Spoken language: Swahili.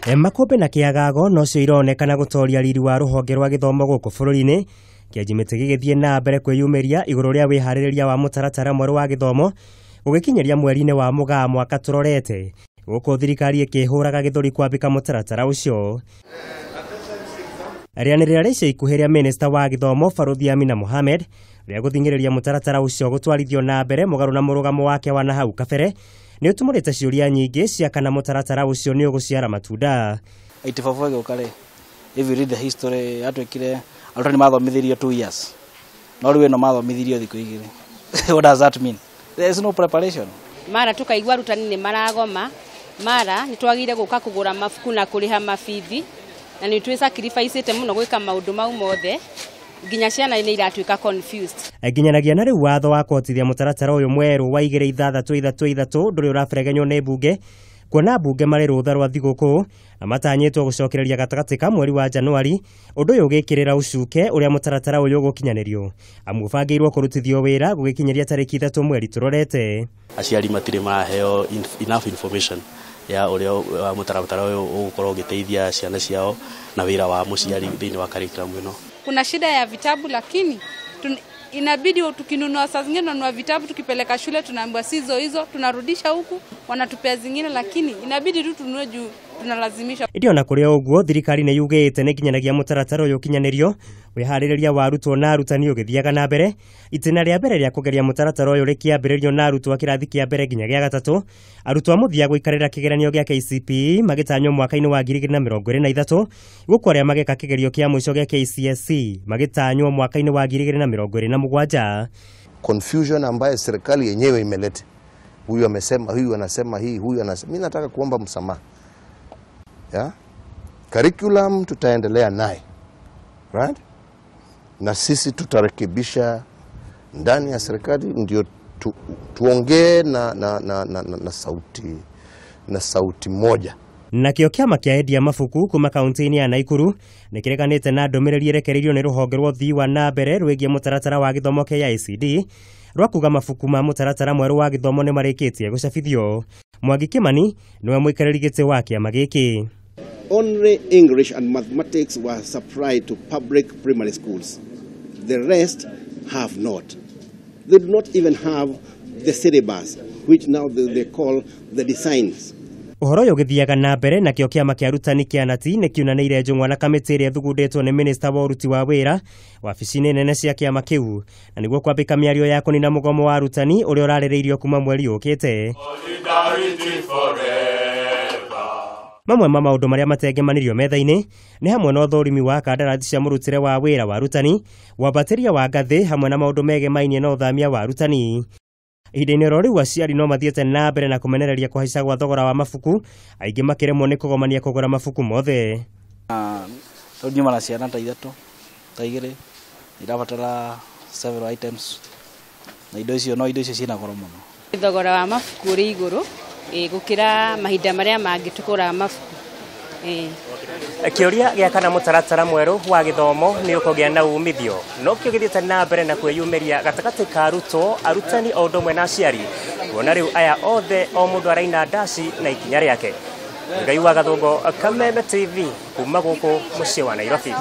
Makombe na kiagago no cio ironekana gutoria riri wa ruhonge rwa githomo guku bururi-ini kianjimite gigithie na mbere kweyumiria iguru ria wihaririria wa mutaratara mweru wa githomo ugikinyeria mweri-ini wa Mugaa mwaka turorete guku thirikari ikihuraga githuri kwambika mutaratara ucio. Rianirira ricia ikuhi ria minista wa githomo Baruthi Amina Mohamed ria guthingiriria mutaratara ucio gutwarithio na mbere mugaru na murugamo wake wa nahau kabere ni utumurite ciuria nyingi cia kana mutaratara ucio ni uguciara matunda. Itifafo gukare if you read the history atwekire already mathomithirio 2 years no riwe no mathomithirio thiku igiri. What does that mean? There is no preparation. Mara tukaigwa rutani ni maragoma mara nitwagire guka kugura mafuku na kuriha mabithi na ni twi sacrifice muno gwika maundu mau mothe nginya ciana ni iratwika confused. Nginyanagia na riu watho wa kuotithia mutaratara uyu mweru wa 2-3-3 nduri urabiregenyo ni bunge kuona bunge mari rutha rwa thiguku na matanyitwo gucokereria gatagati ka mweri wa Januari undu uyu ugikirira ucuke uria mutaratara uyu gukinyanirio amubangirwo kurutithio wira gugikinyeria tariki 3 mweri turorete. Aciari matire maheo enough information ya uria mutaratara uyu ugukorwo giteithia ciana ciao na wira wa muciari thiini wa curriculum ino. Kuna shida ya vitabu lakini inabidi tukinunua saa zingine tunanunua vitabu tukipeleka shule tunaambiwa sizo hizo tunarudisha huku wanatupea zingine lakini inabidi tu tununue juu tunalazimisha. Ndio na kuria uguo thirikari ni yugite ni kinyanagia mutaratara uyu kinyanirio wihaririria wa arutwo na arutani ugithiaga na mbere itina ria mbere ria kugeria mutaratara uyu rikiambiririo na arutwo kirathi kia mbere nginya gia gatatu arutwo muthia guikarira kigeranio gia KCPE magitanywo mwaka-ini wa 2023 guko ria mageca kigerio kia mwisho gia KCSE magitanywo mwaka-ini wa 2027. Confusion ambayo serikali yenyewe imeleta. Huyu amesema, huyu anasema hii, huyu anasema. Mimi nataka kuomba msamaha. Ya? Curriculum tutaendelea naye. Right? Na sisi tutarekebisha ndani ya serikali ndio tuongee na sauti moja. Nakio kiama kia endia mafuku kuma kaunti-ini ya Nakuru nikireganite na ndumiriri irekereirio ni ruhonge rwa uthii wa na mbere rwigie mutaratara wa githomo kia ICD rwakuga mafuku ma mutaratara mweru wa githomo ni marikitie gucabithio. Mwangi Kimani niwe muikariri giti wa kiama giki. Only English and mathematics were supplied to public primary schools. The rest have not. They do not even have the syllabus, which now they call the designs. Uhoro uyu githiaga na mbere nakio kiama kia arutani kia nati ni kiunaniire njung'wa na kamiti iria thugunditwo ni minista wa uruti wa wira wabici-ini nene cia kiama kiu na niguo kwambika miario ya kunina mugomo wa arutani uria uraririirio kuma mweri ukite. Mamwe ma maundu maria matengemanirio metha-ini ni hamwe na uthurimi wa kandarathi cia murutire wa wira wa arutani wambatiria wa ngathi hamwe na maundu megemainie na uthamia wa arutani. Ihinda-ini riu aciari no mathiete na mbere na kumenereria kuhaica gwa thogora wa mafuku aingi makiremwo ni kugomania kugura mafuku mothe. Nyuma na ciana ta ithatu ta igiri irabatara several items na indo icio ciina goro muno. Thogora wa mafuku uri iguru gukira mahinda maria mangi tukura mafuku. Kiuria gia kana mutaratara mweru wa githomo ni ukogia na umithio no kio githiete na mbere na kweyumiria gatagati ka arutwo arutani o ndomwe na aciari kuona riu aya othe o mundu araina ndaci na ikinya riake. Muigai wa Gathungo, Kameme TV kuma guku mucii wa Nairobi.